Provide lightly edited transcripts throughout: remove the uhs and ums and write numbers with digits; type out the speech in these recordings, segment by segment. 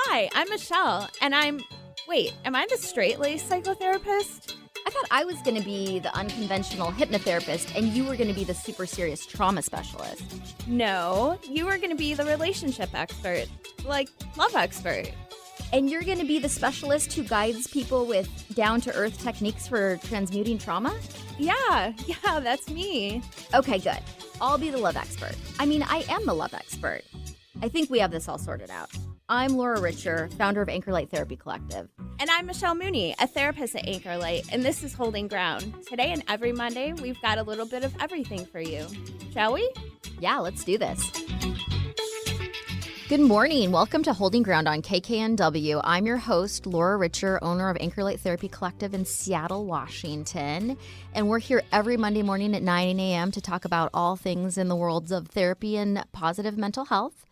Hi, I'm Michelle, and wait, am I the straight-laced psychotherapist? I thought I was going to be the unconventional hypnotherapist and you were going to be the super serious trauma specialist. No, you are going to be the relationship expert, like love expert. And you're going to be the specialist who guides people with down-to-earth techniques for transmuting trauma? Yeah, that's me. Okay, good. I'll be the love expert. I mean, I am the love expert. I think we have this all sorted out. I'm Laura Richer, founder of Anchor Light Therapy Collective. And I'm Michelle Mooney, a therapist at Anchor Light, and this is Holding Ground. Today and every Monday, we've got a little bit of everything for you. Shall we? Yeah, let's do this. Good morning. Welcome to Holding Ground on KKNW. I'm your host, Laura Richer, owner of Anchor Light Therapy Collective in Seattle, Washington. And we're here every Monday morning at 9 a.m. to talk about all things in the worlds of therapy and positive mental health.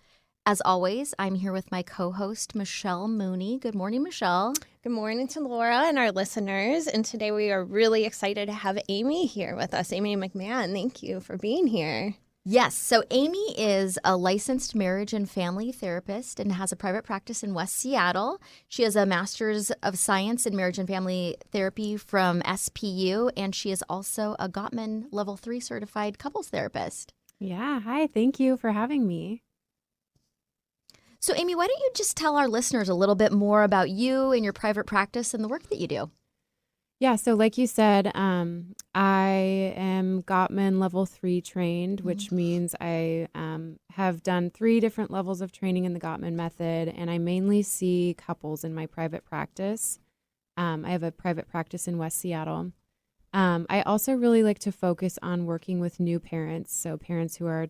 As always, I'm here with my co-host, Michelle Mooney. Good morning, Michelle. Good morning to Laura and our listeners. And today we are really excited to have Amy here with us, Amy McMahan. Thank you for being here. Yes. So Amy is a licensed marriage and family therapist and has a private practice in West Seattle. She has a master's of science in marriage and family therapy from SPU, and she is also a Gottman Level 3 certified couples therapist. Yeah. Hi. Thank you for having me. So Amy, why don't you just tell our listeners a little bit more about you and your private practice and the work that you do? Yeah. So like you said, I am Gottman Level 3 trained, which means I have done 3 different levels of training in the Gottman method, and I mainly see couples in my private practice. I have a private practice in West Seattle. I also really like to focus on working with new parents, so parents who are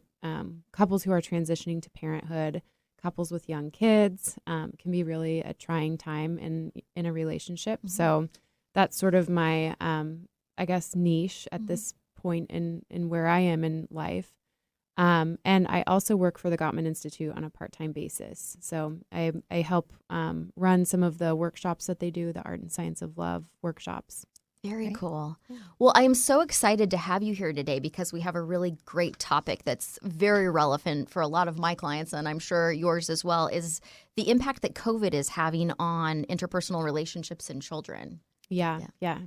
couples who are transitioning to parenthood. Couples with young kids can be really a trying time in a relationship. Mm-hmm. So that's sort of my, I guess, niche at this point in where I am in life. And I also work for the Gottman Institute on a part-time basis. So I help run some of the workshops that they do, the Art and Science of Love workshops. Very cool. Yeah. Well, I am so excited to have you here today because we have a really great topic that's very relevant for a lot of my clients, and I'm sure yours as well, is the impact that COVID is having on interpersonal relationships in children. Yeah,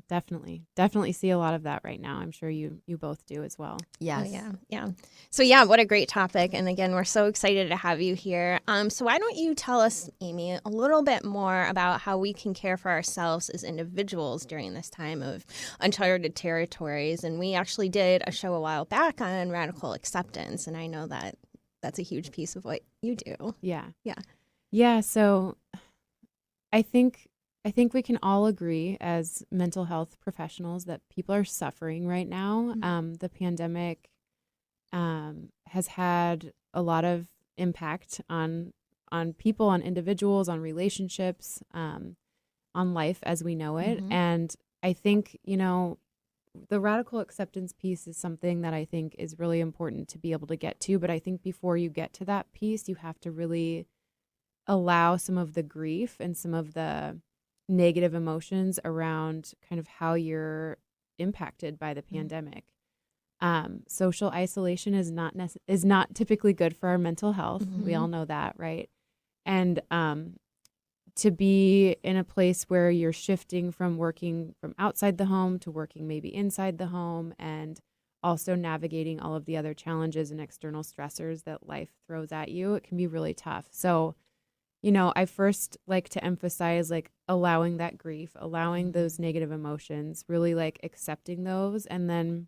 definitely. Definitely see a lot of that right now. I'm sure you both do as well. Yes. Oh, yeah. So what a great topic. And again, we're so excited to have you here. So why don't you tell us, Amy, a little bit more about how we can care for ourselves as individuals during this time of uncharted territories. And we actually did a show a while back on radical acceptance. And I know that that's a huge piece of what you do. Yeah. So I think we can all agree as mental health professionals that people are suffering right now. Mm-hmm. The pandemic has had a lot of impact on people, on individuals, on relationships, on life as we know it. Mm-hmm. And I think, the radical acceptance piece is something that I think is really important to be able to get to. But I think before you get to that piece, you have to really allow some of the grief and some of the negative emotions around kind of how you're impacted by the pandemic. Social isolation is not typically good for our mental health. Mm-hmm. We all know that, right? And to be in a place where you're shifting from working from outside the home to working maybe inside the home, and also navigating all of the other challenges and external stressors that life throws at you, it can be really tough. So I first like to emphasize allowing that grief, allowing those negative emotions, really accepting those, and then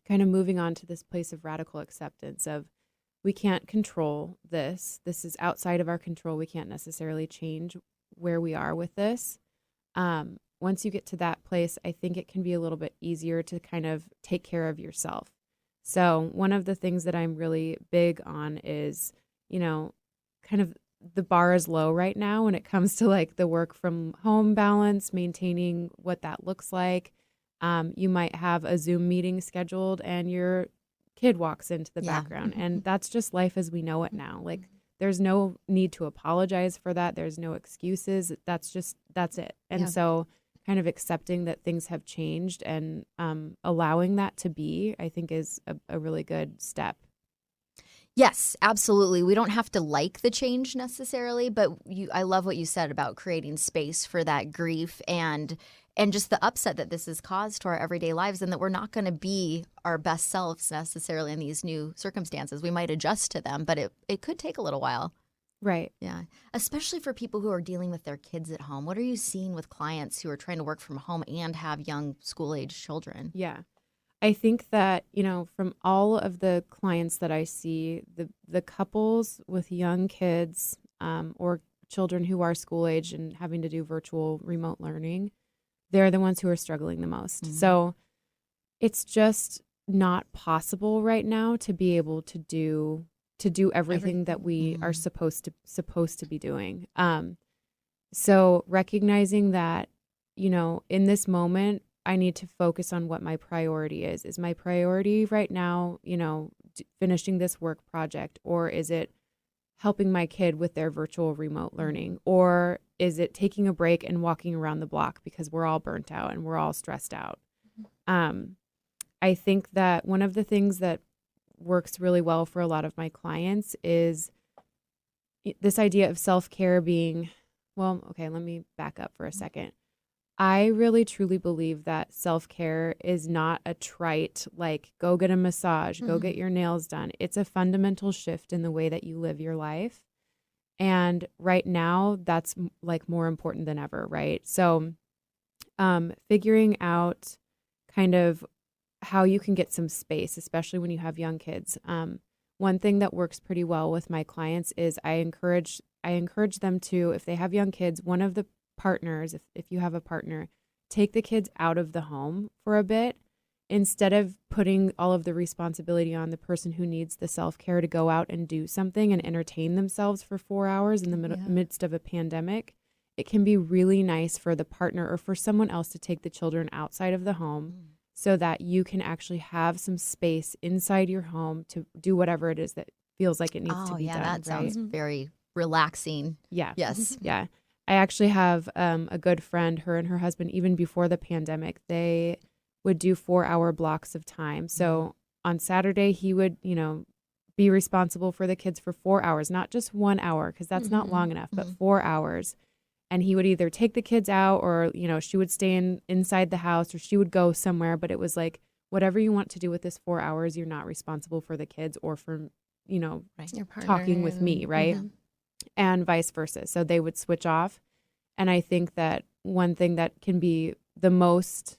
kind of moving on to this place of radical acceptance of we can't control this. This is outside of our control. We can't necessarily change where we are with this. Once you get to that place, I think it can be a little bit easier to kind of take care of yourself. So one of the things that I'm really big on is, kind of the bar is low right now when it comes to the work from home balance, maintaining what that looks like. You might have a Zoom meeting scheduled and your kid walks into the background, and that's just life as we know it now. There's no need to apologize for that. There's no excuses. That's it. And so kind of accepting that things have changed and allowing that to be, I think is a really good step. Yes, absolutely. We don't have to like the change necessarily, but I love what you said about creating space for that grief and just the upset that this has caused to our everyday lives, and that we're not going to be our best selves necessarily in these new circumstances. We might adjust to them, but it could take a little while. Right. Yeah. Especially for people who are dealing with their kids at home. What are you seeing with clients who are trying to work from home and have young school-age children? Yeah. I think that, from all of the clients that I see, the couples with young kids or children who are school age and having to do virtual remote learning, they're the ones who are struggling the most. Mm-hmm. So it's just not possible right now to be able to do everything that we are supposed to be doing. So recognizing that, in this moment, I need to focus on what my priority is. Is my priority right now, finishing this work project, or is it helping my kid with their virtual remote learning, or is it taking a break and walking around the block because we're all burnt out and we're all stressed out? I think that one of the things that works really well for a lot of my clients is this idea of self-care being, well, okay, let me back up for a second. I really truly believe that self-care is not a trite, like, go get a massage, go get your nails done. It's a fundamental shift in the way that you live your life. And right now, that's like more important than ever, right? So figuring out kind of how you can get some space, especially when you have young kids. One thing that works pretty well with my clients is I encourage them to, if they have young kids, one of the partners, if you have a partner, take the kids out of the home for a bit instead of putting all of the responsibility on the person who needs the self-care to go out and do something and entertain themselves for 4 hours in the midst of a pandemic. It can be really nice for the partner or for someone else to take the children outside of the home so that you can actually have some space inside your home to do whatever it is that feels like it needs to be done. That sounds very relaxing. Yeah. Yes. Yeah. I actually have a good friend, her and her husband, even before the pandemic, they would do 4-hour blocks of time. So on Saturday, he would, be responsible for the kids for 4 hours, not just 1 hour, because that's not long enough, but 4 hours. And he would either take the kids out or, she would stay inside the house or she would go somewhere. But it was like, whatever you want to do with this 4 hours, you're not responsible for the kids or for, Your partner talking with me, right? And vice versa. So they would switch off. And I think that one thing that can be the most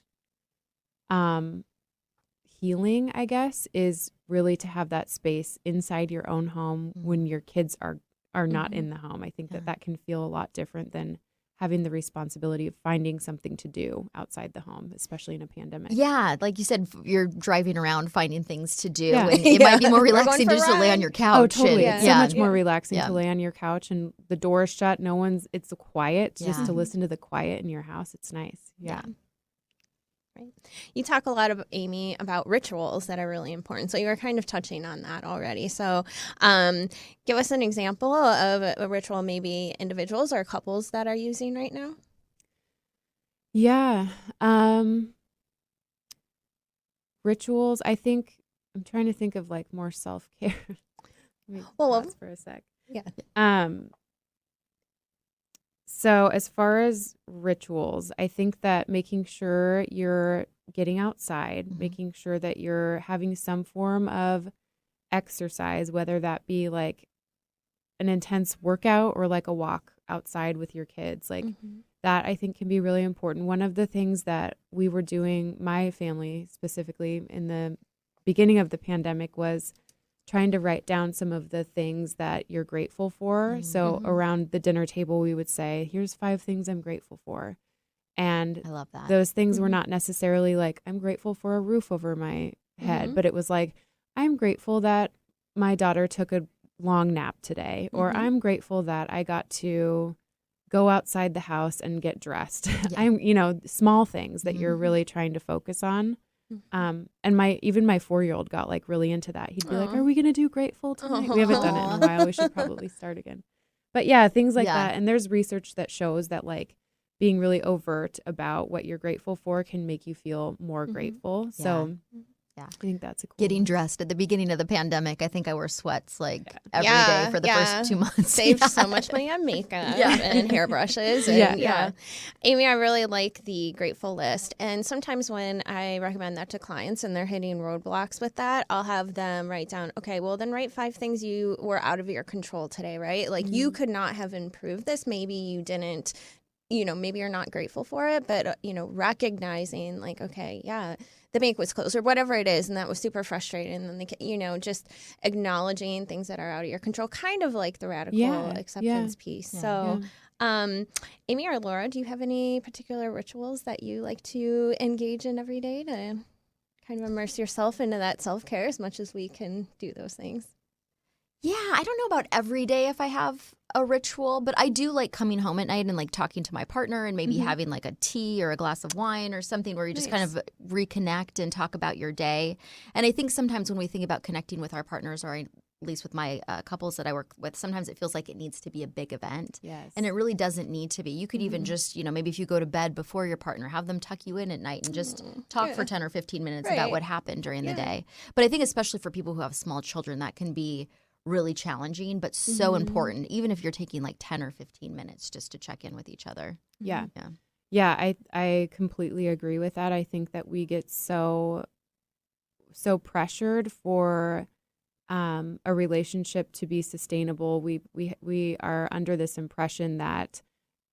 healing, I guess, is really to have that space inside your own home when your kids are not in the home. I think that can feel a lot different than having the responsibility of finding something to do outside the home, especially in a pandemic. Yeah, like you said, you're driving around finding things to do, Yeah. and it might be more relaxing just to lay on your couch. Oh, totally. And, It's so much more relaxing to lay on your couch and the door is shut. It's quiet. Just to listen to the quiet in your house. It's nice. Yeah. Right. You talk a lot, Amy, about rituals that are really important. So you were kind of touching on that already. So give us an example of a ritual maybe individuals or couples that are using right now. Yeah. Rituals, I think, I'm trying to think of like more self-care. Pause for a sec. Yeah. So as far as rituals, I think that making sure you're getting outside, making sure that you're having some form of exercise, whether that be like an intense workout or like a walk outside with your kids, like that I think can be really important. One of the things that we were doing, my family specifically, in the beginning of the pandemic was trying to write down some of the things that you're grateful for. So around the dinner table, we would say, here's 5 things I'm grateful for. And I love that. Those things were not necessarily like, I'm grateful for a roof over my head, but it was like, I'm grateful that my daughter took a long nap today, or I'm grateful that I got to go outside the house and get dressed. I'm, small things that you're really trying to focus on. And my 4-year-old got like really into that. He'd be like, are we going to do grateful tonight? We haven't done it in a while. We should probably start again. But yeah, things like that. And there's research that shows that like being really overt about what you're grateful for can make you feel more grateful. So Yeah. I think that's a cool Getting one. dressed at the beginning of the pandemic, I think I wore sweats like every Yeah, day for the yeah. first 2 months. Saved Yeah. so much money on makeup Yeah. and hairbrushes. And Yeah. yeah. Amy, I really like the grateful list. And sometimes when I recommend that to clients and they're hitting roadblocks with that, I'll have them write down, okay, well, then write 5 things you were out of your control today, right? Like you could not have improved this. Maybe you didn't, maybe you're not grateful for it, but, recognizing like, okay, yeah, the bank was closed or whatever it is. And that was super frustrating. And then, just acknowledging things that are out of your control, kind of like the radical acceptance piece. Yeah. So, Amy or Laura, do you have any particular rituals that you like to engage in every day to kind of immerse yourself into that self-care as much as we can do those things? Yeah, I don't know about every day if I have a ritual, but I do like coming home at night and like talking to my partner and maybe having like a tea or a glass of wine or something where you just kind of reconnect and talk about your day. And I think sometimes when we think about connecting with our partners, or at least with my couples that I work with, sometimes it feels like it needs to be a big event. Yes. And it really doesn't need to be. You could even just, maybe if you go to bed before your partner, have them tuck you in at night and just talk for 10 or 15 minutes about what happened during the day. But I think especially for people who have small children, that can be really challenging, but so important, even if you're taking like 10 or 15 minutes just to check in with each other. Yeah. Yeah. Yeah, I completely agree with that. I think that we get so pressured for a relationship to be sustainable. We are under this impression that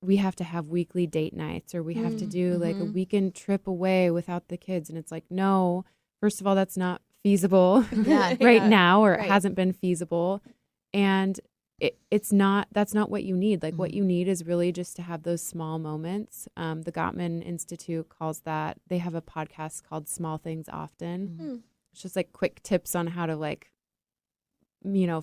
we have to have weekly date nights, or we have to do like a weekend trip away without the kids. And it's like, no, first of all, that's not feasible now, or it hasn't been feasible. And that's not what you need. Like what you need is really just to have those small moments. The Gottman Institute calls that, they have a podcast called Small Things Often. It's just like quick tips on how to like,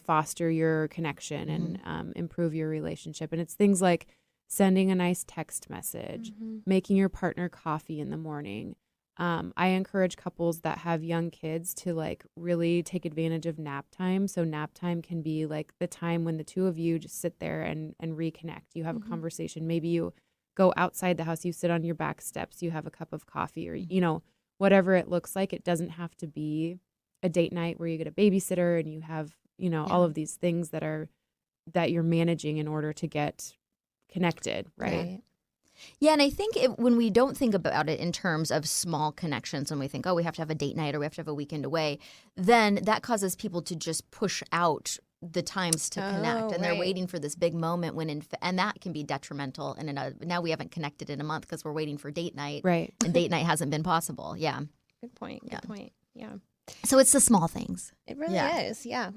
foster your connection and improve your relationship. And it's things like sending a nice text message, making your partner coffee in the morning. I encourage couples that have young kids to like really take advantage of nap time. So nap time can be like the time when the two of you just sit there and reconnect. You have a conversation. Maybe you go outside the house, you sit on your back steps, you have a cup of coffee, or, whatever it looks like. It doesn't have to be a date night where you get a babysitter and you have, all of these things that you're managing in order to get connected. Right. Yeah, and I think when we don't think about it in terms of small connections, when we think, oh, we have to have a date night or we have to have a weekend away, then that causes people to just push out the times to connect, and they're waiting for this big moment and that can be detrimental. And now we haven't connected in a month because we're waiting for date night, Right? And date night hasn't been possible. Yeah, Good point. Good point. Yeah, so it's the small things. it really is. Yeah.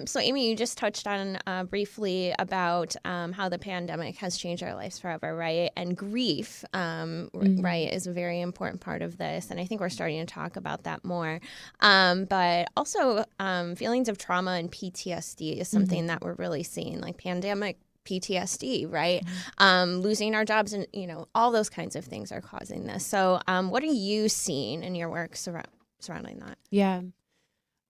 So, Amy, you just touched on briefly about how the pandemic has changed our lives forever, right? And grief, right, is a very important part of this. And I think we're starting to talk about that more. But also feelings of trauma and PTSD is something that we're really seeing, like pandemic PTSD, right? Losing our jobs and, all those kinds of things are causing this. So what are you seeing in your work surrounding that? Yeah.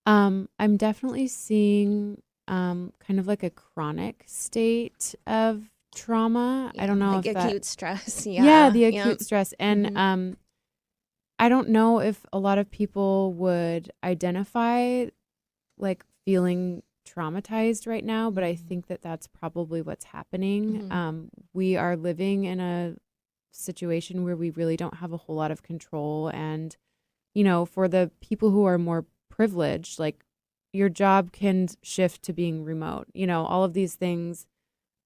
I'm definitely seeing kind of like a chronic state of trauma. I don't know like if acute stress. The acute stress. And I don't know if a lot of people would identify like feeling traumatized right now, but I think that that's probably what's happening. We are living in a situation where we really don't have a whole lot of control. And, for the people who are more privileged, like your job can shift to being remote, all of these things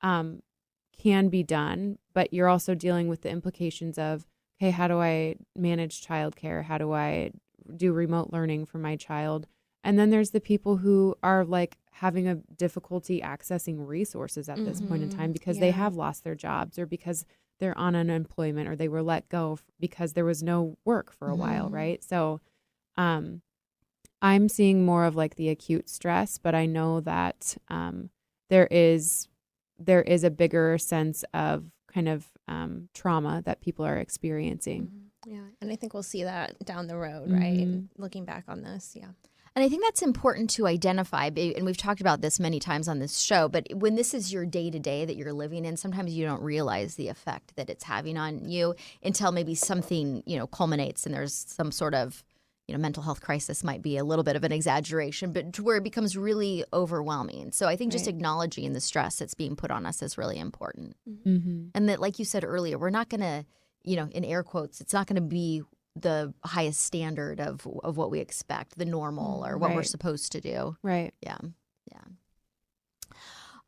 can be done, but you're also dealing with the implications of, okay, how do I manage childcare? How do I do remote learning for my child? And then there's the people who are like having a difficulty accessing resources at this point in time because they have lost their jobs, or because they're on unemployment, or they were let go because there was no work for a while, right? So I'm seeing more of like the acute stress, but I know that there is a bigger sense of kind of trauma that people are experiencing. Yeah, and I think we'll see that down the road, right? Looking back on this, And I think that's important to identify, and we've talked about this many times on this show, but when this is your day-to-day that you're living in, sometimes you don't realize the effect that it's having on you until maybe something, culminates and there's some sort of mental health crisis might be a little bit of an exaggeration, but to where it becomes really overwhelming. So I think just acknowledging the stress that's being put on us is really important. Mm-hmm. And that, like you said earlier, we're not going to, in air quotes, it's not going to be the highest standard of what we expect, the normal or what we're supposed to do. Right. Yeah. Yeah.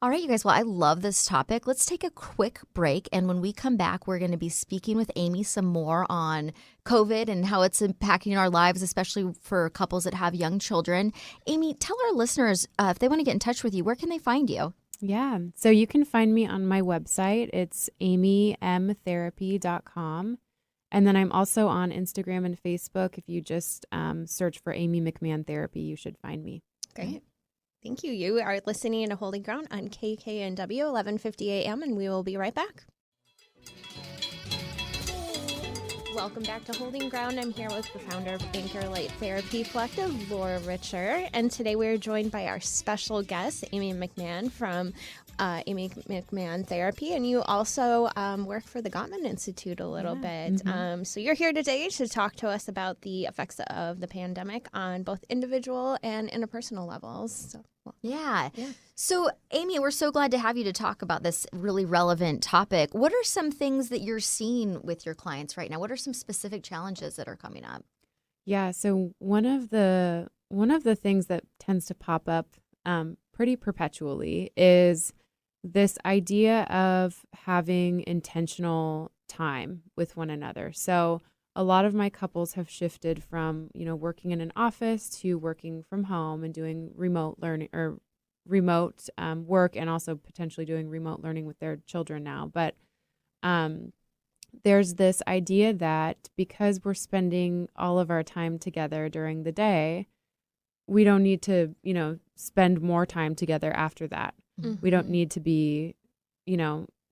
All right, you guys. Well, I love this topic. Let's take a quick break. And when we come back, we're going to be speaking with Amy some more on COVID and how it's impacting our lives, especially for couples that have young children. Amy, tell our listeners if they want to get in touch with you, where can they find you? Yeah. So you can find me on my website. It's amymtherapy.com. And then I'm also on Instagram and Facebook. If you just search for Amy McMahan Therapy, you should find me. Great. Thank you. You are listening to Holding Ground on KKNW 1150 AM, and we will be right back. Welcome back to Holding Ground. I'm here with the founder of Anchor Light Therapy Collective, Laura Richer, and today we're joined by our special guest, Amy McMahan from Amy McMahan Therapy, and you also work for the Gottman Institute a little bit. Mm-hmm. So you're here today to talk to us about the effects of the pandemic on both individual and interpersonal levels. So, yeah. So, Amy, we're so glad to have you to talk about this really relevant topic. What are some things that you're seeing with your clients right now? What are some specific challenges that are coming up? Yeah. So one of the things that tends to pop up pretty perpetually is this idea of having intentional time with one another. So a lot of my couples have shifted from, working in an office to working from home and doing remote learning or remote work, and also potentially doing remote learning with their children now. But there's this idea that because we're spending all of our time together during the day, we don't need to, spend more time together after that. Mm-hmm. We don't need to be,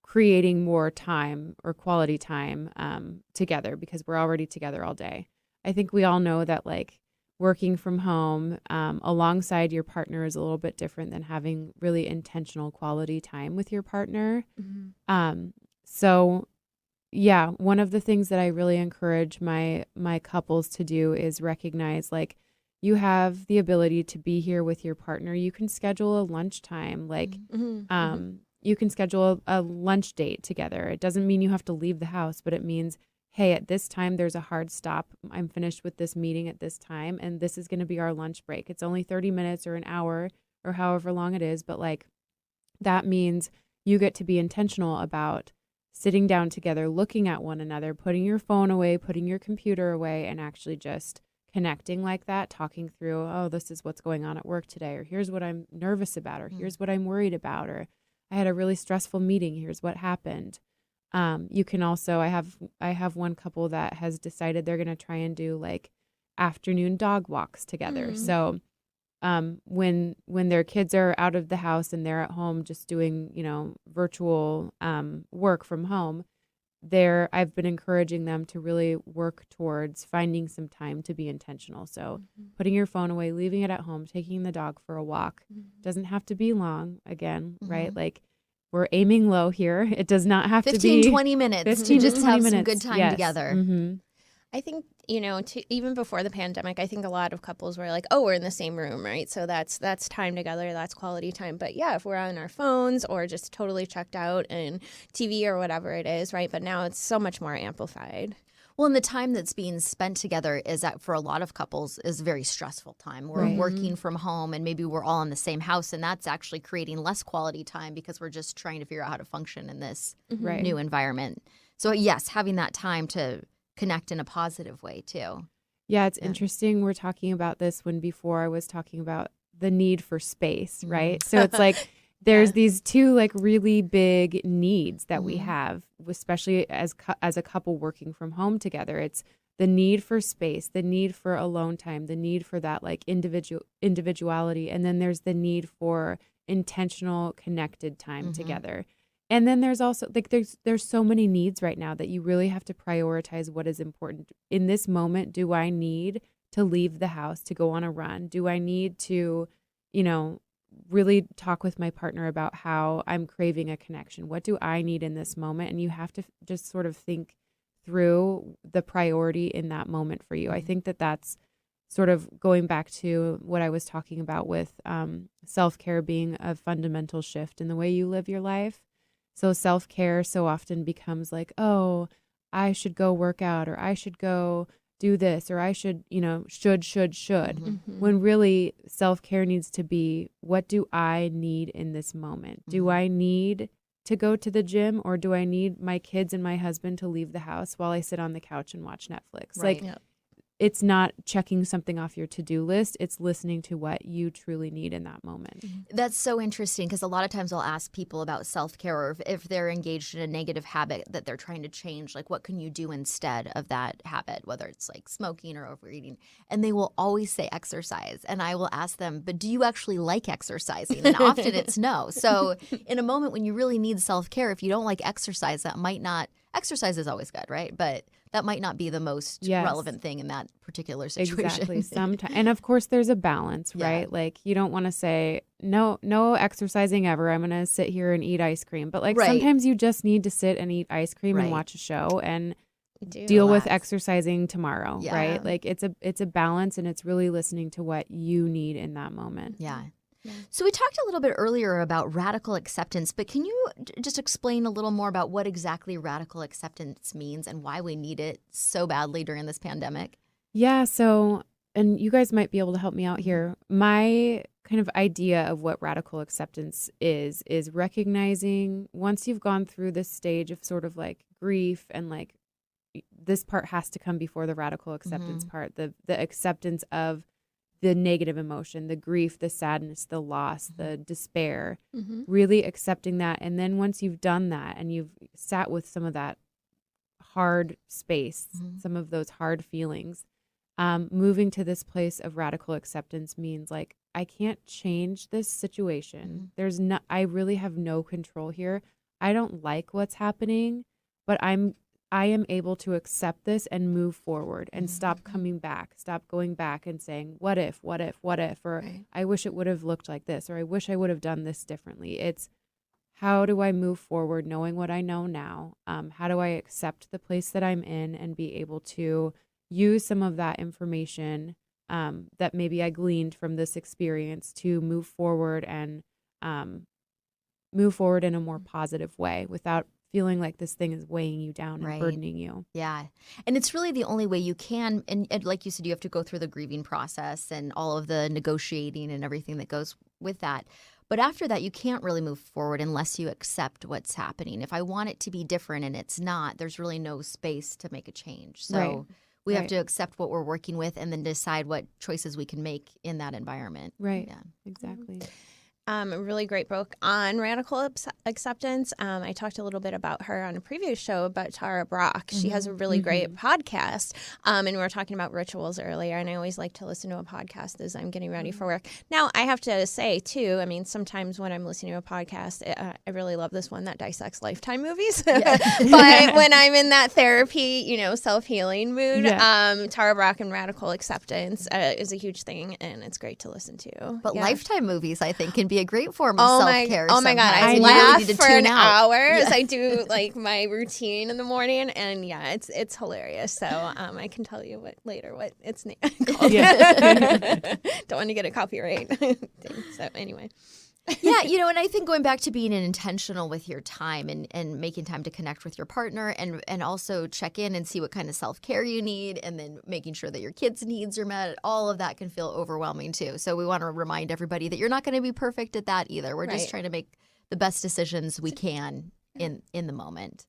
creating more time or quality time together because we're already together all day. I think we all know that working from home alongside your partner is a little bit different than having really intentional quality time with your partner. Mm-hmm. So yeah, one of the things that I really encourage my couples to do is recognize you have the ability to be here with your partner. You can schedule a lunchtime, you can schedule a lunch date together. It doesn't mean you have to leave the house, but it means, hey, at this time, there's a hard stop. I'm finished with this meeting at this time, and this is going to be our lunch break. It's only 30 minutes or an hour or however long it is, but that means you get to be intentional about sitting down together, looking at one another, putting your phone away, putting your computer away, and actually just connecting like that, talking through, oh, this is what's going on at work today, or here's what I'm nervous about, or here's what I'm worried about, or I had a really stressful meeting, here's what happened. You can also, I have one couple that has decided they're going to try and do afternoon dog walks together. So when their kids are out of the house and they're at home just doing, virtual work from home, I've been encouraging them to really work towards finding some time to be intentional. So putting your phone away, leaving it at home, taking the dog for a walk. Doesn't have to be long again, right? We're aiming low here. It does not have to be 20 minutes 15 to to just 20 have minutes. some good time Yes. together. Mm-hmm. I think, even before the pandemic, I think a lot of couples were like, oh, we're in the same room, right? So that's time together, that's quality time. But yeah, if we're on our phones or just totally checked out in TV or whatever it is, right? But now it's so much more amplified. Well, and the time that's being spent together is that for a lot of couples is a very stressful time. We're Right. working from home and maybe we're all in the same house, and that's actually creating less quality time because we're just trying to figure out how to function in this Right. new environment. So yes, having that time to connect in a positive way too. Yeah, it's Yeah. interesting. We're talking about this when before I was talking about the need for space, right? So it's there's these two really big needs that we have, especially as a couple working from home together. It's the need for space, the need for alone time, the need for that individuality, and then there's the need for intentional connected time together. And then there's also there's so many needs right now that you really have to prioritize what is important. In this moment, do I need to leave the house to go on a run? Do I need to, really talk with my partner about how I'm craving a connection? What do I need in this moment? And you have to just sort of think through the priority in that moment for you. I think that that's sort of going back to what I was talking about with self-care being a fundamental shift in the way you live your life. So self-care so often becomes like, oh, I should go work out, or I should go do this, or I should, should. Mm-hmm. When really self-care needs to be, what do I need in this moment? Do I need to go to the gym, or do I need my kids and my husband to leave the house while I sit on the couch and watch Netflix? Right. Like, it's not checking something off your to-do list. It's listening to what you truly need in that moment. That's so interesting, because a lot of times I'll ask people about self-care, or if they're engaged in a negative habit that they're trying to change, like what can you do instead of that habit, whether it's like smoking or overeating, and they will always say exercise. And I will ask them, but do you actually like exercising? And often it's no. So in a moment when you really need self-care, if you don't like exercise, exercise is always good, right? But that might not be the most relevant thing in that particular situation. Exactly. Sometimes, and of course, there's a balance, right? Like, you don't want to say no exercising ever. I'm going to sit here and eat ice cream. But like sometimes you just need to sit and eat ice cream and watch a show and deal with exercising tomorrow, right? Like it's a balance, and it's really listening to what you need in that moment. Yeah. So we talked a little bit earlier about radical acceptance, but can you just explain a little more about what exactly radical acceptance means and why we need it so badly during this pandemic? Yeah. So, and you guys might be able to help me out here. My kind of idea of what radical acceptance is recognizing, once you've gone through this stage of sort of like grief, and like this part has to come before the radical acceptance part, the acceptance of the negative emotion, the grief, the sadness, the loss, the despair, really accepting that. And then once you've done that and you've sat with some of that hard space, some of those hard feelings, moving to this place of radical acceptance means like, I can't change this situation. I really have no control here. I don't like what's happening, but I am able to accept this and move forward and stop going back and saying, what if, or I wish it would have looked like this, or I wish I would have done this differently. It's, how do I move forward knowing what I know now? How do I accept the place that I'm in and be able to use some of that information that maybe I gleaned from this experience to move forward and move forward in a more positive way without feeling like this thing is weighing you down and burdening you. Yeah. And it's really the only way you can. And like you said, you have to go through the grieving process and all of the negotiating and everything that goes with that. But after that, you can't really move forward unless you accept what's happening. If I want it to be different and it's not, there's really no space to make a change. So we have to accept what we're working with and then decide what choices we can make in that environment. Right. Yeah. Exactly. A really great book on radical acceptance. I talked a little bit about her on a previous show about Tara Brach. She has a really great podcast. And we were talking about rituals earlier, and I always like to listen to a podcast as I'm getting ready for work. Now, I have to say, too, I mean, sometimes when I'm listening to a podcast, I really love this one that dissects Lifetime movies. But when I'm in that therapy, self-healing mood, Tara Brach and radical acceptance is a huge thing, and it's great to listen to. But Lifetime movies, I think, can be a great form of self-care. Oh my God, I laugh for an hour as I do like my routine in the morning, and it's hilarious. So I can tell you what it's called. Don't want to get a copyright thing. So anyway. And I think going back to being intentional with your time and making time to connect with your partner and also check in and see what kind of self-care you need, and then making sure that your kids' needs are met, all of that can feel overwhelming too. So we want to remind everybody that you're not going to be perfect at that either. We're just trying to make the best decisions we can in the moment.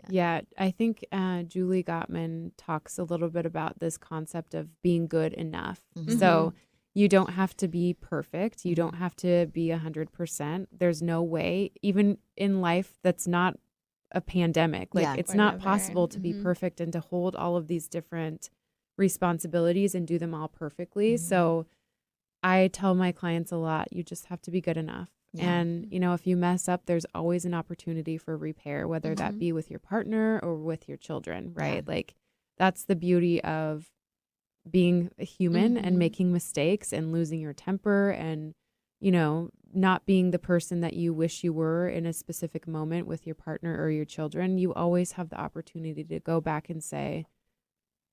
Yeah, I think Julie Gottman talks a little bit about this concept of being good enough. So you don't have to be perfect. You don't have to be 100%. There's no way, even in life that's not a pandemic. Like it's not possible to be perfect and to hold all of these different responsibilities and do them all perfectly. So I tell my clients a lot, you just have to be good enough. And, if you mess up, there's always an opportunity for repair, whether that be with your partner or with your children, right? Like that's the beauty of being a human and making mistakes and losing your temper and, not being the person that you wish you were in a specific moment with your partner or your children. You always have the opportunity to go back and say,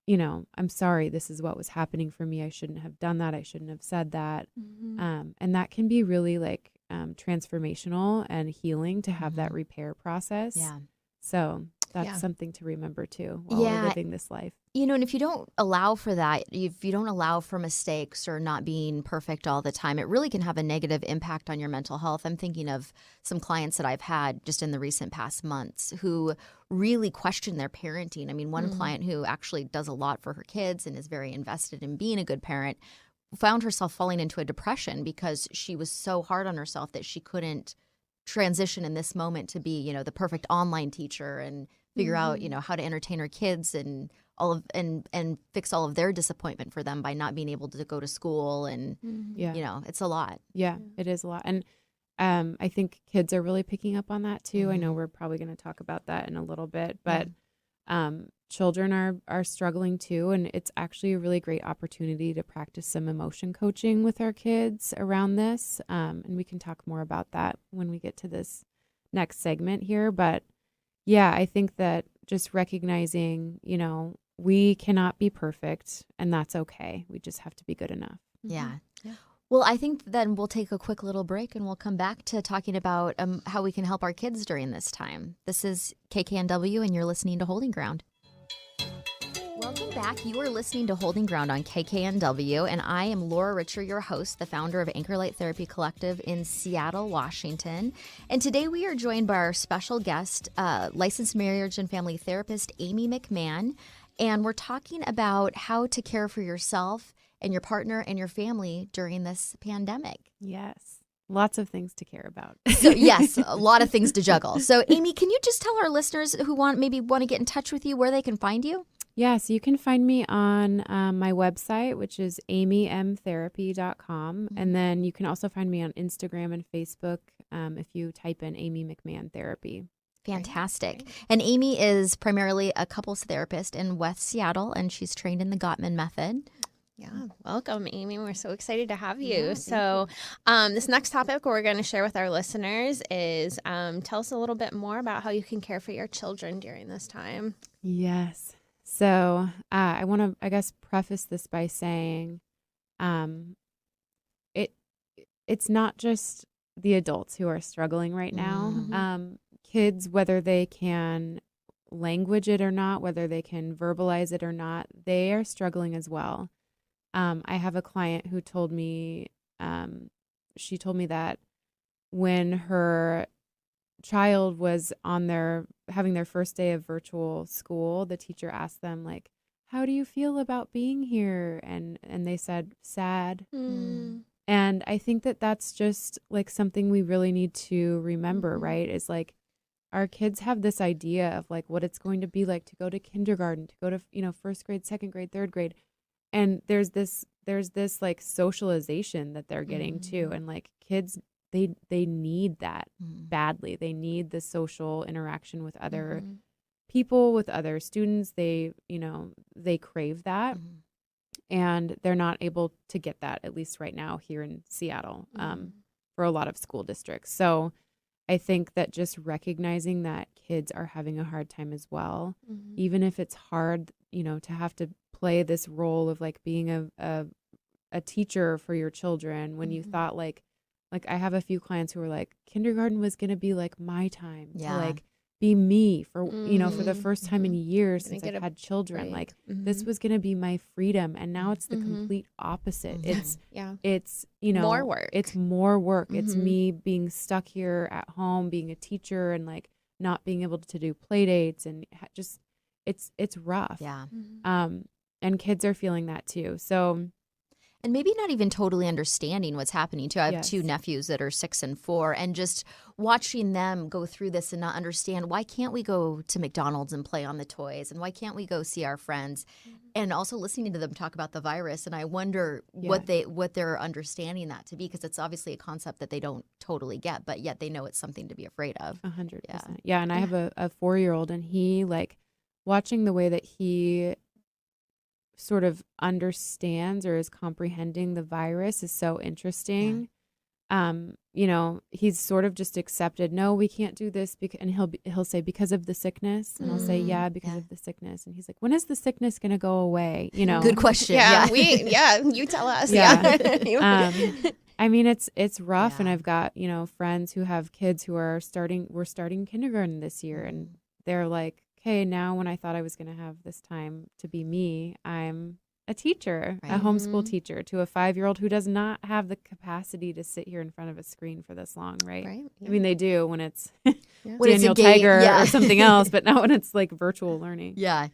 I'm sorry, this is what was happening for me. I shouldn't have done that. I shouldn't have said that. And that can be really like transformational and healing to have that repair process. Yeah. So that's Yeah. something to remember too while we're living this life. And if you don't allow for that, if you don't allow for mistakes or not being perfect all the time, it really can have a negative impact on your mental health. I'm thinking of some clients that I've had just in the recent past months who really question their parenting. I mean, one client who actually does a lot for her kids and is very invested in being a good parent found herself falling into a depression because she was so hard on herself that she couldn't transition in this moment to be, the perfect online teacher and figure out, how to entertain her kids and all of and fix all of their disappointment for them by not being able to go to school and it's a lot. Yeah, it is a lot. And I think kids are really picking up on that too. I know we're probably going to talk about that in a little bit, but children are struggling too, and it's actually a really great opportunity to practice some emotion coaching with our kids around this. And we can talk more about that when we get to this next segment here. But yeah, I think that just recognizing, we cannot be perfect, and that's okay. We just have to be good enough. Yeah. Well, I think then we'll take a quick little break and we'll come back to talking about how we can help our kids during this time. This is KKNW, and you're listening to Holding Ground. Welcome back. You are listening to Holding Ground on KKNW, and I am Laura Richer, your host, the founder of Anchor Light Therapy Collective in Seattle, Washington. And today we are joined by our special guest, licensed marriage and family therapist, Amy McMahan. And we're talking about how to care for yourself and your partner and your family during this pandemic. Yes. Lots of things to care about. So yes, a lot of things to juggle. So Amy, can you just tell our listeners who want to get in touch with you where they can find you? Yes, you can find me on my website, which is amymtherapy.com. And then you can also find me on Instagram and Facebook if you type in Amy McMahan Therapy. Fantastic. And Amy is primarily a couples therapist in West Seattle, and she's trained in the Gottman method. Yeah, welcome, Amy. We're so excited to have you. This next topic we're going to share with our listeners is tell us a little bit more about how you can care for your children during this time. Yes. So I want to, preface this by saying it's not just the adults who are struggling right now. Kids, whether they can language it or not, whether they can verbalize it or not, they are struggling as well. I have a client who told me, she told me that when her child was having their first day of virtual school, the teacher asked them, like, how do you feel about being here? And they said, sad. And I think that that's just like something we really need to remember, right? Is like, our kids have this idea of like what it's going to be like to go to kindergarten, to go to, first grade, second grade, third grade. And there's this like socialization that they're getting too. And like kids, they need that badly. They need the social interaction with other people, with other students. They crave that. And they're not able to get that, at least right now here in Seattle, for a lot of school districts. So I think that just recognizing that kids are having a hard time as well, even if it's hard, to have to play this role of like being a teacher for your children when you thought like I have a few clients who were like, kindergarten was going to be like my time to like be me for, for the first time in years since I've had children. Right. Like this was going to be my freedom. And now it's the complete opposite. It's more work. It's more work. It's me being stuck here at home, being a teacher and like not being able to do play dates and just, it's rough. Yeah. And kids are feeling that too. So, and maybe not even totally understanding what's happening too. I have two nephews that are 6 and 4, and just watching them go through this and not understand, why can't we go to McDonald's and play on the toys? And why can't we go see our friends? And also listening to them talk about the virus. And I wonder what they're understanding that to be, because it's obviously a concept that they don't totally get, but yet they know it's something to be afraid of. 100%. Yeah. And I have a 4-year-old, and he like watching the way that he sort of understands or is comprehending the virus is so interesting. He's sort of just accepted, no, we can't do this and he'll say because of the sickness, and I'll say because of the sickness, and he's like, when is the sickness going to go away? Good question. You tell us. I mean, it's rough, and I've got, friends who have kids who we're starting kindergarten this year, and they're like, okay, now when I thought I was going to have this time to be me, I'm a teacher, a homeschool teacher to a 5-year-old who does not have the capacity to sit here in front of a screen for this long, right? Yeah. I mean, they do when it's when Daniel it's a game, Tiger or something else, but not when it's like virtual learning. Yeah.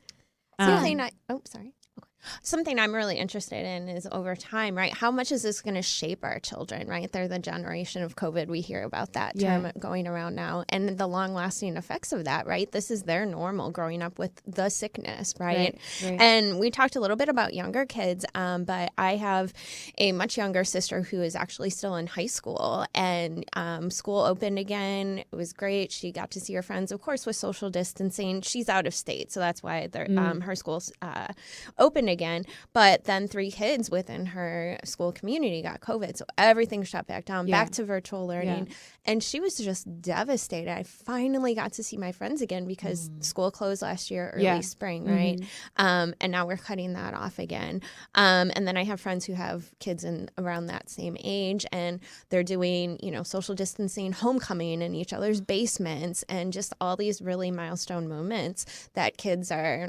Something I'm really interested in is over time, right? How much is this going to shape our children, right? They're the generation of COVID. We hear about that term going around now, and the long-lasting effects of that, right? This is their normal growing up with the sickness, right? And we talked a little bit about younger kids, but I have a much younger sister who is actually still in high school, and school opened again. It was great. She got to see her friends, of course, with social distancing. She's out of state, so that's why her school's open again, but then 3 kids within her school community got COVID, so everything shut back down, back to virtual learning, and she was just devastated. I finally got to see my friends again because school closed last year, early spring, right? And now we're cutting that off again. And then I have friends who have kids in around that same age, and they're doing, social distancing, homecoming in each other's basements, and just all these really milestone moments that kids are,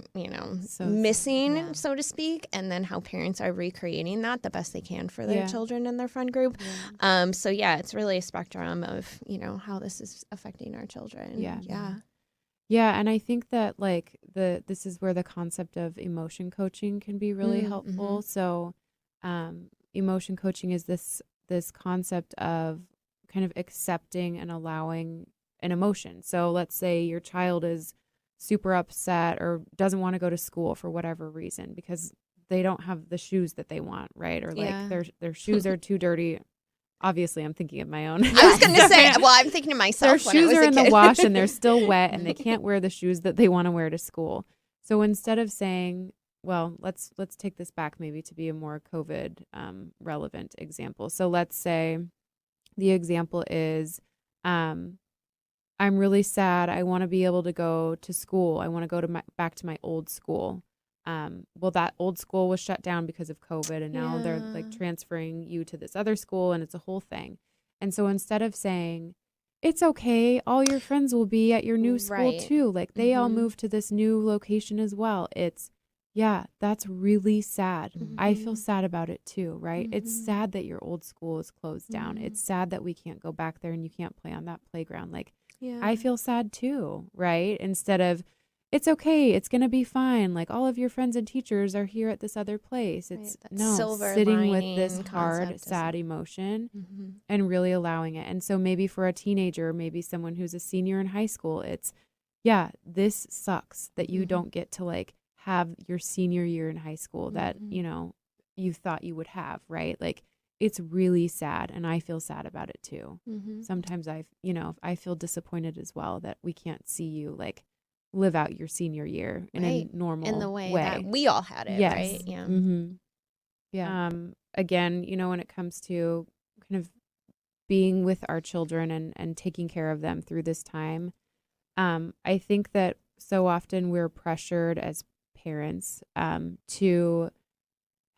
missing, so to speak. And then how parents are recreating that the best they can for their children and their friend group. It's really a spectrum of, how this is affecting our children. Yeah, and I think that this is where the concept of emotion coaching can be really helpful. So emotion coaching is this concept of kind of accepting and allowing an emotion. So let's say your child is super upset or doesn't want to go to school for whatever reason because they don't have the shoes that they want, right? Or their shoes are too dirty. Obviously, I'm thinking of my own. I was going to say, I'm thinking of myself. Their shoes are in the wash and they're still wet and they can't wear the shoes that they want to wear to school. So instead of saying, well, let's take this back maybe to be a more COVID relevant example. So let's say the example is, I'm really sad. I want to be able to go to school. I want to go back to my old school. Well, that old school was shut down because of COVID, and now they're transferring you to this other school, and it's a whole thing. And so instead of saying, it's okay, all your friends will be at your new school too. They all moved to this new location as well. It's, that's really sad. I feel sad about it too, right? It's sad that your old school is closed down. It's sad that we can't go back there and you can't play on that playground. I feel sad too, right? Instead of, it's okay, it's going to be fine. All of your friends and teachers are here at this other place. It's sitting with this hard, sad emotion and really allowing it. And so maybe for a teenager, maybe someone who's a senior in high school, it's, this sucks that you don't get to have your senior year in high school that, you thought you would have, right? It's really sad, and I feel sad about it too. Sometimes I feel disappointed as well that we can't see you live out your senior year in a normal in the way that we all had it, right? Yeah. Again, when it comes to kind of being with our children and taking care of them through this time, I think that so often we're pressured as parents to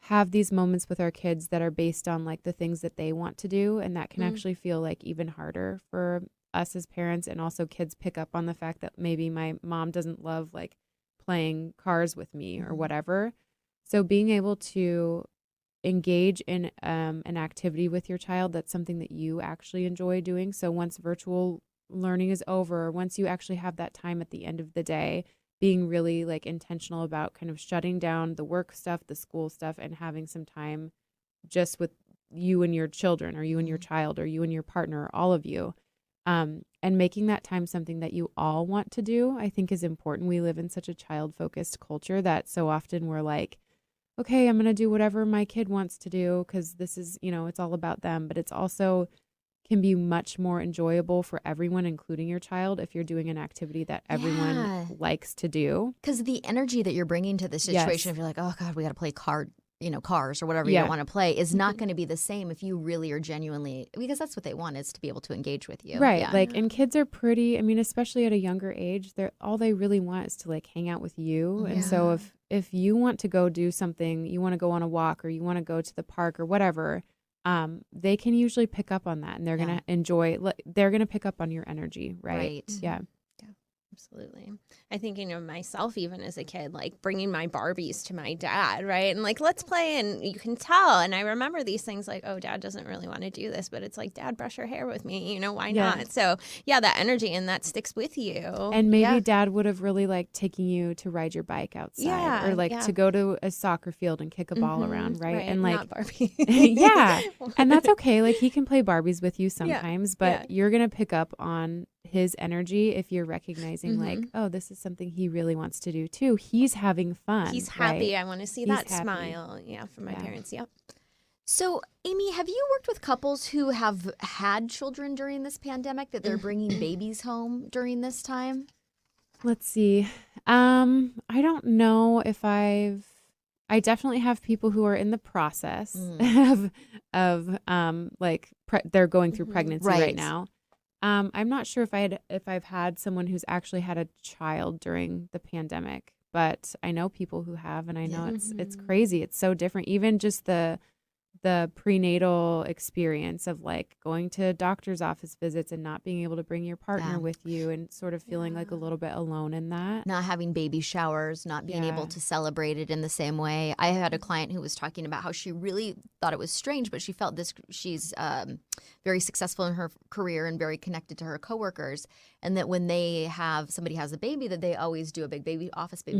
have these moments with our kids that are based on the things that they want to do, and that can actually feel even harder for us as parents. And also kids pick up on the fact that maybe my mom doesn't love playing cars with me or whatever. So being able to engage in an activity with your child that's something that you actually enjoy doing. So once virtual learning is over, once you actually have that time at the end of the day, being really intentional about kind of shutting down the work stuff, the school stuff, and having some time just with you and your children, or you and your child, or you and your partner, or all of you, and making that time something that you all want to do, I think is important. We live in such a child-focused culture that so often we're okay, I'm going to do whatever my kid wants to do because this is, it's all about them. But it's also can be much more enjoyable for everyone, including your child, if you're doing an activity that everyone likes to do. Because the energy that you're bringing to the situation, if you're oh God, we got to play cars or whatever you don't want to play is not going to be the same if you really are genuinely, because that's what they want, is to be able to engage with you. Right. Yeah. And kids are pretty, especially at a younger age, all they really want is to hang out with you. And so if you want to go do something, you want to go on a walk or you want to go to the park or whatever, they can usually pick up on that and they're going to enjoy, they're going to pick up on your energy. Right. Yeah. Absolutely. I think, myself, even as a kid, bringing my Barbies to my dad, right? And let's play. And you can tell. And I remember these things oh, Dad doesn't really want to do this. But it's Dad, brush your hair with me. Why not? So, that energy and that sticks with you. And maybe Dad would have really taking you to ride your bike outside or to go to a soccer field and kick a ball around, right? And not Barbie. Yeah. And that's okay. He can play Barbies with you sometimes, but you're going to pick up on his energy if you're recognizing oh, this is something he really wants to do too. He's having fun. He's happy. Right? I want to see that smile. Yeah, from my parents. Yep. So, Amy, have you worked with couples who have had children during this pandemic that they're bringing babies home during this time? Let's see. I don't know if I definitely have people who are in the process of they're going through pregnancy right now. I'm not sure if I've had someone who's actually had a child during the pandemic, but I know people who have, and I know it's crazy. It's so different. Even just the prenatal experience of going to doctor's office visits and not being able to bring your partner with you and sort of feeling a little bit alone in that. Not having baby showers, not being able to celebrate it in the same way. I had a client who was talking about how she really thought it was strange, but she felt she's very successful in her career and very connected to her coworkers. And that when somebody has a baby, that they always do a big baby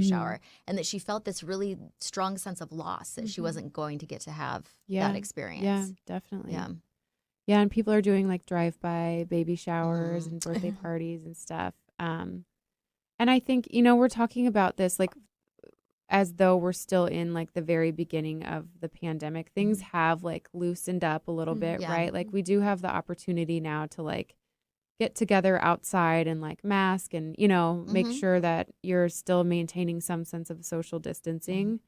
shower. And that she felt this really strong sense of loss that she wasn't going to get to have that experience. Yeah, definitely. Yeah, and people are doing drive-by baby showers and birthday parties and stuff. And I think, we're talking about this as though we're still in the very beginning of the pandemic. Things have loosened up a little bit, right? We do have the opportunity now to get together outside and mask and, make sure that you're still maintaining some sense of social distancing.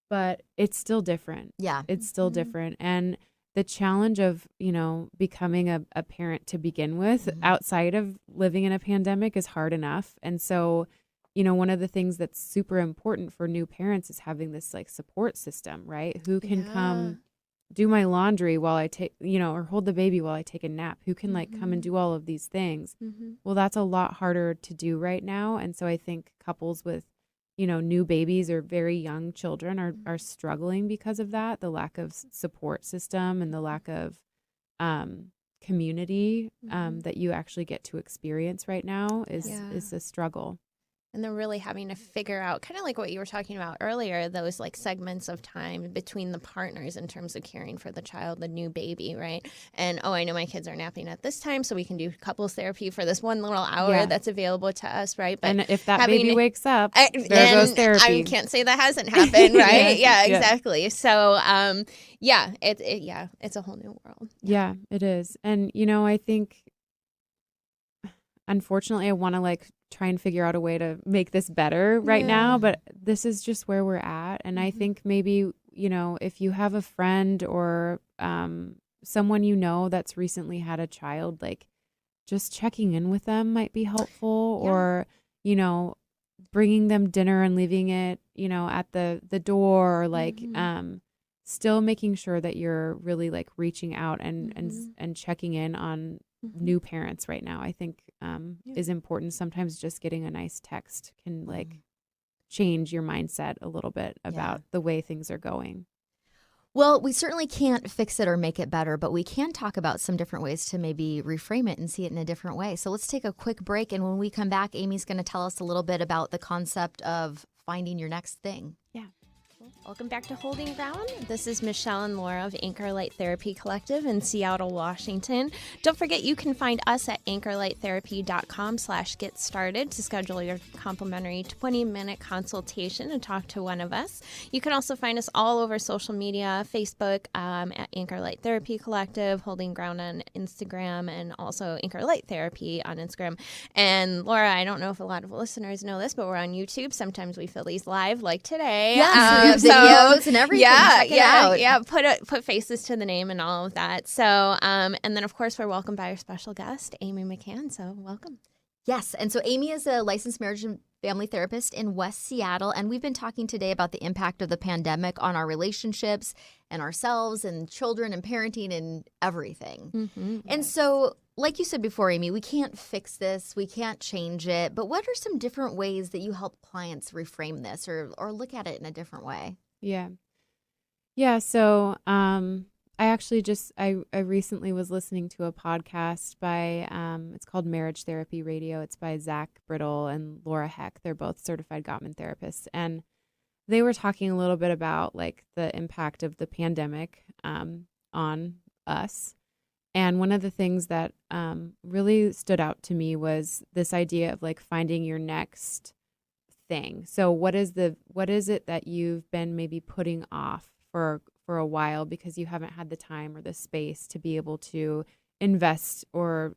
But it's still different. Yeah. It's still different. And the challenge of, becoming a parent to begin with outside of living in a pandemic is hard enough. And so, one of the things that's super important for new parents is having this support system, right? Who can come do my laundry while I take, or hold the baby while I take a nap? Who can come and do all of these things? Well, that's a lot harder to do right now. And so I think couples with new babies or very young children are struggling because of that, the lack of support system and the lack of community that you actually get to experience right now is a struggle. And they're really having to figure out, kind of like what you were talking about earlier, those segments of time between the partners in terms of caring for the child, the new baby, right? And, I know my kids are napping at this time, so we can do couples therapy for this one little hour that's available to us, right? But and if that baby wakes up, there goes therapy. I can't say that hasn't happened, right? yeah, exactly. So, it's a whole new world. Yeah, it is. And, I think, unfortunately, I want to try and figure out a way to make this better right now, but this is just where we're at. And I think maybe, if you have a friend or someone that's recently had a child, just checking in with them might be helpful, or, bringing them dinner and leaving it, at the door, or still making sure that you're really reaching out and checking in on new parents right now, I think is important. Sometimes just getting a nice text can change your mindset a little bit about the way things are going. Well, we certainly can't fix it or make it better, but we can talk about some different ways to maybe reframe it and see it in a different way. So let's take a quick break. And when we come back, Amy's going to tell us a little bit about the concept of finding your next thing. Yeah. Welcome back to Holding Ground. This is Michelle and Laura of Anchor Light Therapy Collective in Seattle, Washington. Don't forget you can find us at anchorlighttherapy.com/get started to schedule your complimentary 20-minute consultation and talk to one of us. You can also find us all over social media, Facebook at Anchor Light Therapy Collective, Holding Ground on Instagram, and also Anchor Light Therapy on Instagram. And Laura, I don't know if a lot of listeners know this, but we're on YouTube. Sometimes we film these live, like today. Yes, videos and everything. Yeah, Check it out. yeah. Put faces to the name and all of that. So, and then of course we're welcomed by our special guest, Amy McMahan. So welcome. Yes. And so Amy is a licensed marriage and family therapist in West Seattle. And we've been talking today about the impact of the pandemic on our relationships and ourselves and children and parenting and everything. Mm-hmm. And so, like you said before, Amy, we can't fix this. We can't change it. But what are some different ways that you help clients reframe this or look at it in a different way? Yeah. Yeah. So I actually I recently was listening to a podcast by, it's called Marriage Therapy Radio. It's by Zach Brittle and Laura Heck. They're both certified Gottman therapists. And they were talking a little bit about like the impact of the pandemic on us. And one of the things that really stood out to me was this idea of like finding your next thing. So what is it that you've been maybe putting off for a while because you haven't had the time or the space to be able to invest or,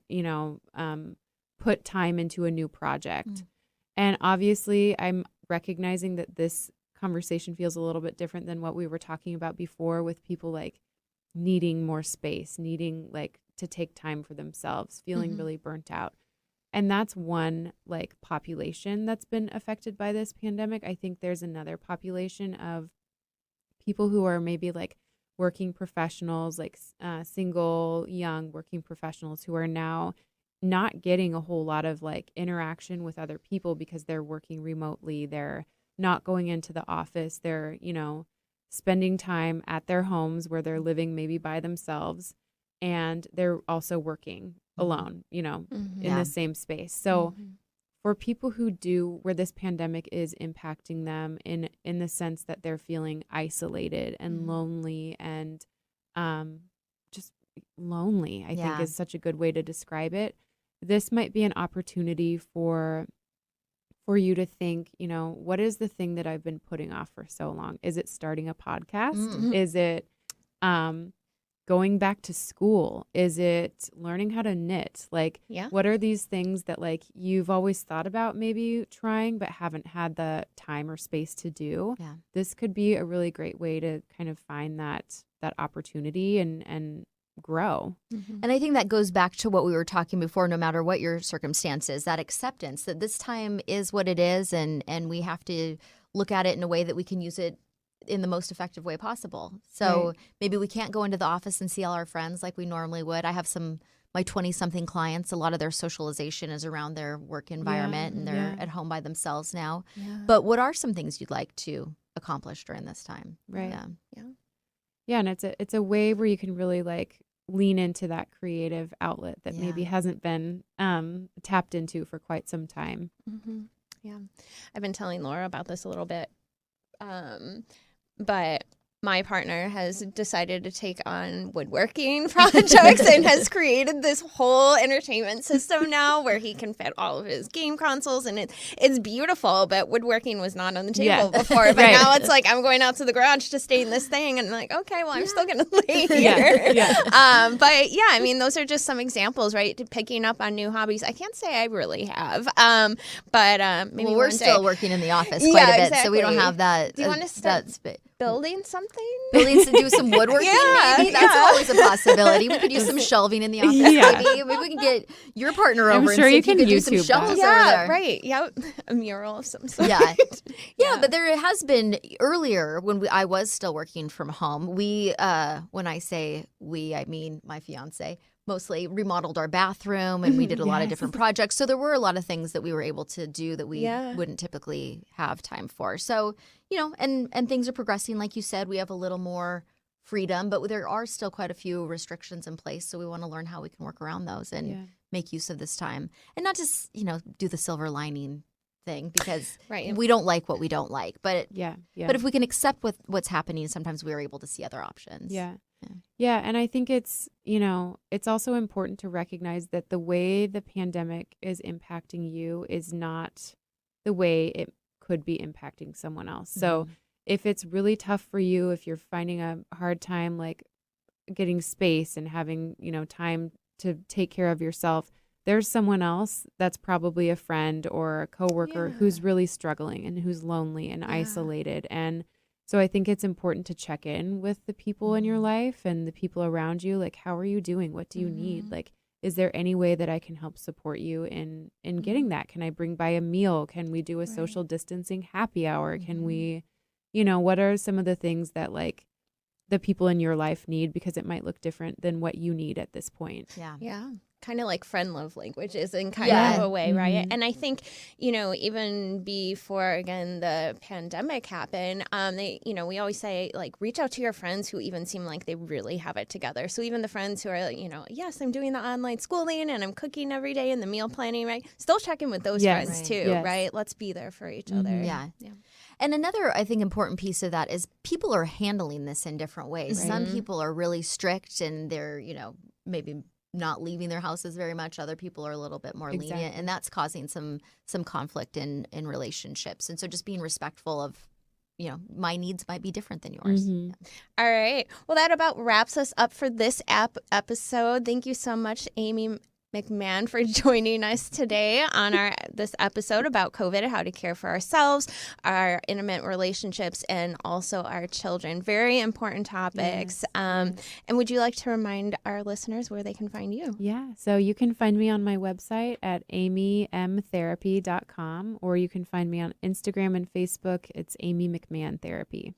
put time into a new project. Mm. And obviously I'm recognizing that this conversation feels a little bit different than what we were talking about before with people like needing more space, needing like to take time for themselves, feeling really burnt out. And that's one like population that's been affected by this pandemic. I think there's another population of people who are maybe like working professionals, like single, young working professionals who are now not getting a whole lot of like interaction with other people because they're working remotely. They're not going into the office. They're, spending time at their homes where they're living maybe by themselves. And they're also working alone, in the same space. So for people where this pandemic is impacting them in the sense that they're feeling isolated and lonely and just lonely, I think is such a good way to describe it. This might be an opportunity for you to think, what is the thing that I've been putting off for so long? Is it starting a podcast? Mm-hmm. Is it going back to school? Is it learning how to knit? Like, what are these things that like you've always thought about maybe trying but haven't had the time or space to do? Yeah. This could be a really great way to kind of find that opportunity and grow. Mm-hmm. And I think that goes back to what we were talking before, no matter what your circumstances, that acceptance that this time is what it is and we have to look at it in a way that we can use it in the most effective way possible. So maybe we can't go into the office and see all our friends like we normally would. I have my 20-something clients, a lot of their socialization is around their work environment and they're at home by themselves now. Yeah. But what are some things you'd like to accomplish during this time? Right. Yeah, and it's a way where you can really like lean into that creative outlet that maybe hasn't been tapped into for quite some time. Mm-hmm. Yeah, I've been telling Laura about this a little bit, but my partner has decided to take on woodworking projects and has created this whole entertainment system now where he can fit all of his game consoles, and it's beautiful, but woodworking was not on the table before. But now it's like I'm going out to the garage to stain this thing, and I'm like, okay, well, I'm still going to lay here. But yeah, I mean, those are just some examples, right? Picking up on new hobbies. I can't say I really have, but maybe we're still working in the office quite a bit, so we don't have that. Do you want to start building something? Buildings to do some woodworking, maybe? That's always a possibility. We could use some shelving in the office, maybe. Maybe we can get your partner over and see if you could do some shelves over there. Right. Yeah, a mural of some sort. Yeah, but there has been earlier when I was still working from home, we, when I say we, I mean my fiance, mostly remodeled our bathroom and we did a lot of different projects. So there were a lot of things that we were able to do that we wouldn't typically have time for. So, and things are progressing. Like you said, we have a little more freedom, but there are still quite a few restrictions in place. So we want to learn how we can work around those and make use of this time and not just, do the silver lining thing because we don't like what we don't like. But but if we can accept what's happening, sometimes we are able to see other options. Yeah, and I think it's also important to recognize that the way the pandemic is impacting you is not the way it could be impacting someone else. So if it's really tough for you, if you're finding a hard time like getting space and having, time to take care of yourself, there's someone else that's probably a friend or a coworker who's really struggling and who's lonely and isolated. And So I think it's important to check in with the people in your life and the people around you. Like, how are you doing? What do you need? Like, is there any way that I can help support you in getting that? Can I bring by a meal? Can we do a social distancing happy hour? Can we, what are some of the things that like the people in your life need, because it might look different than what you need at this point. Yeah. Kind of like friend love languages in kind Yeah. of a way, right? And I think, even before, again, the pandemic happened, we always say, like, reach out to your friends who even seem like they really have it together. So even the friends who are, yes, I'm doing the online schooling and I'm cooking every day and the meal planning, right? Still check in with those friends too, right? Let's be there for each other. Yeah. And another, I think, important piece of that is people are handling this in different ways. Some people are really strict and they're, maybe not leaving their houses very much. Other people are a little bit more lenient, and that's causing some conflict in relationships. And so just being respectful of, my needs might be different than yours. All right. Well, that about wraps us up for this episode. Thank you so much, Amy McMahan, for joining us today on this episode about COVID, how to care for ourselves, our intimate relationships, and also our children. Very important topics. And would you like to remind our listeners where they can find you? Yeah. So you can find me on my website at amymtherapy.com, or you can find me on Instagram and Facebook. It's Amy McMahan Therapy.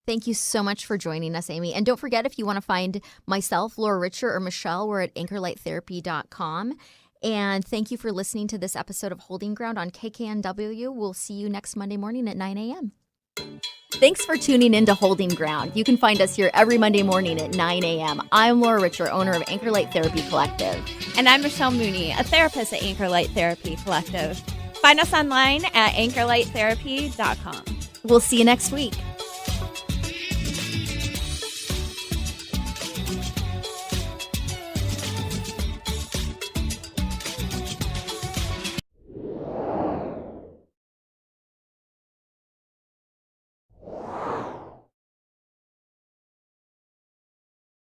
Thank you so much for joining us, Amy. And don't forget, if you want to find myself, Laura Richer, or Michelle, we're at anchorlighttherapy.com. And thank you for listening to this episode of Holding Ground on KKNW. We'll see you next Monday morning at 9 a.m. Thanks for tuning in to Holding Ground. You can find us here every Monday morning at 9 a.m. I'm Laura Richer, owner of Anchor Light Therapy Collective. And I'm Michelle Mooney, a therapist at Anchor Light Therapy Collective. Find us online at anchorlighttherapy.com. We'll see you next week.